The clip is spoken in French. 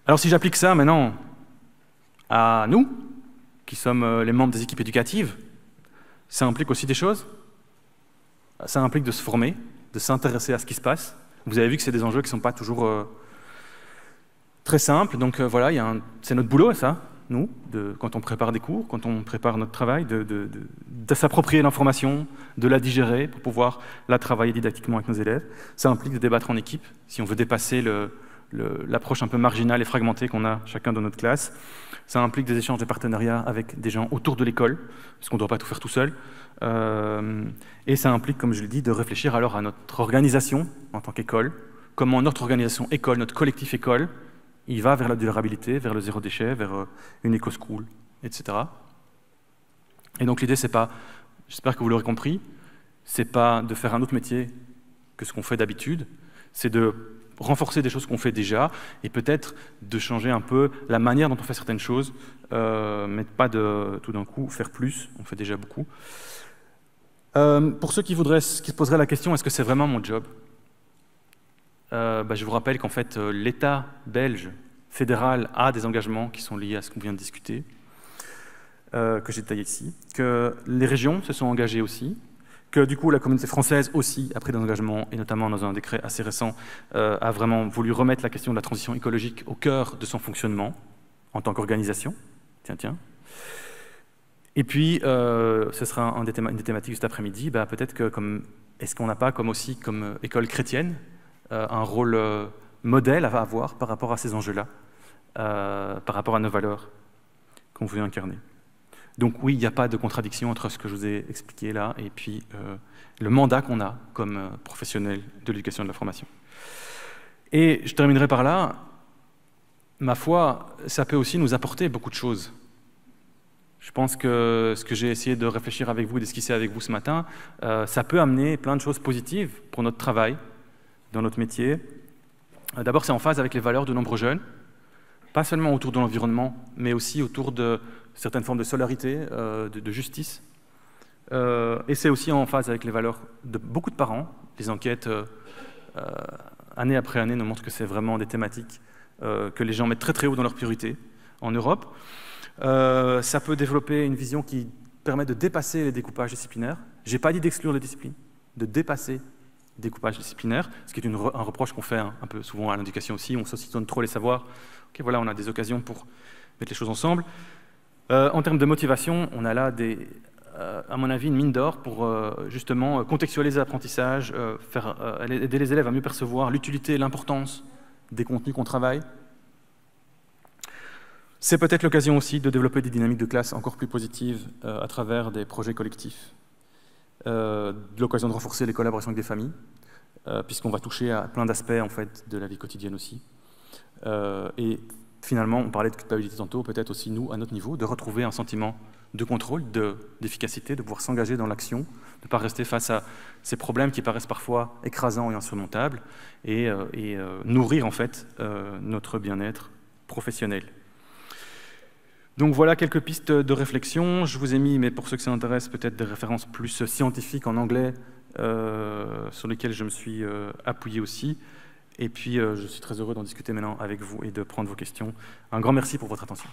Alors si j'applique ça maintenant à nous, qui sommes les membres des équipes éducatives, ça implique aussi des choses. Ça implique de se former, de s'intéresser à ce qui se passe. Vous avez vu que c'est des enjeux qui ne sont pas toujours très simples, donc voilà, c'est notre boulot, ça, nous, quand on prépare des cours, quand on prépare notre travail, de s'approprier l'information, de la digérer pour pouvoir la travailler didactiquement avec nos élèves. Ça implique de débattre en équipe, si on veut dépasser l'approche un peu marginale et fragmentée qu'on a chacun dans notre classe. Ça implique des échanges de partenariats avec des gens autour de l'école, parce qu'on ne doit pas tout faire tout seul. Et ça implique, comme je l'ai dit, de réfléchir alors à notre organisation en tant qu'école, comment notre organisation école, notre collectif école, il va vers la durabilité, vers le zéro déchet, vers une éco-school, etc. Et donc l'idée, c'est pas, j'espère que vous l'aurez compris, c'est pas de faire un autre métier que ce qu'on fait d'habitude, c'est de renforcer des choses qu'on fait déjà, et peut-être de changer un peu la manière dont on fait certaines choses, mais pas de tout d'un coup faire plus, on fait déjà beaucoup. Pour ceux qui se poseraient la question, est-ce que c'est vraiment mon job? Je vous rappelle qu'en fait, l'État belge fédéral a des engagements qui sont liés à ce qu'on vient de discuter, que j'ai détaillé ici, que les régions se sont engagées aussi, que du coup la communauté française aussi a pris des engagements, et notamment dans un décret assez récent, a vraiment voulu remettre la question de la transition écologique au cœur de son fonctionnement en tant qu'organisation. Tiens. Et puis, ce sera une des thématiques de cet après-midi, peut-être que est-ce qu'on n'a pas comme école chrétienne un rôle modèle à avoir par rapport à ces enjeux-là, par rapport à nos valeurs qu'on veut incarner. Donc oui, il n'y a pas de contradiction entre ce que je vous ai expliqué là et puis le mandat qu'on a comme professionnel de l'éducation et de la formation. Et je terminerai par là. Ma foi, ça peut aussi nous apporter beaucoup de choses. Je pense que ce que j'ai essayé de réfléchir avec vous, d'esquisser avec vous ce matin, ça peut amener plein de choses positives pour notre travail, dans notre métier. D'abord, c'est en phase avec les valeurs de nombreux jeunes, pas seulement autour de l'environnement, mais aussi autour de certaines formes de solidarité, de justice. Et c'est aussi en phase avec les valeurs de beaucoup de parents. Les enquêtes, année après année, nous montrent que c'est vraiment des thématiques que les gens mettent très très haut dans leurs priorités en Europe. Ça peut développer une vision qui permet de dépasser les découpages disciplinaires. Je n'ai pas dit d'exclure les disciplines, de dépasser les découpages disciplinaires, ce qui est un reproche qu'on fait un peu souvent à l'éducation aussi. On saucissonne trop les savoirs. Okay, voilà, on a des occasions pour mettre les choses ensemble. En termes de motivation, on a là, à mon avis, une mine d'or pour justement contextualiser l'apprentissage, aider les élèves à mieux percevoir l'utilité et l'importance des contenus qu'on travaille. C'est peut-être l'occasion aussi de développer des dynamiques de classe encore plus positives à travers des projets collectifs. L'occasion de renforcer les collaborations avec des familles, puisqu'on va toucher à plein d'aspects en fait, de la vie quotidienne aussi. Et finalement, on parlait de culpabilité tantôt, peut-être aussi nous, à notre niveau, de retrouver un sentiment de contrôle, d'efficacité, de pouvoir s'engager dans l'action, de ne pas rester face à ces problèmes qui paraissent parfois écrasants et insurmontables, et nourrir en fait notre bien-être professionnel. Donc voilà quelques pistes de réflexion. Je vous ai mis, mais pour ceux que ça intéresse, peut-être des références plus scientifiques en anglais sur lesquelles je me suis appuyé aussi. Et puis je suis très heureux d'en discuter maintenant avec vous et de prendre vos questions. Un grand merci pour votre attention.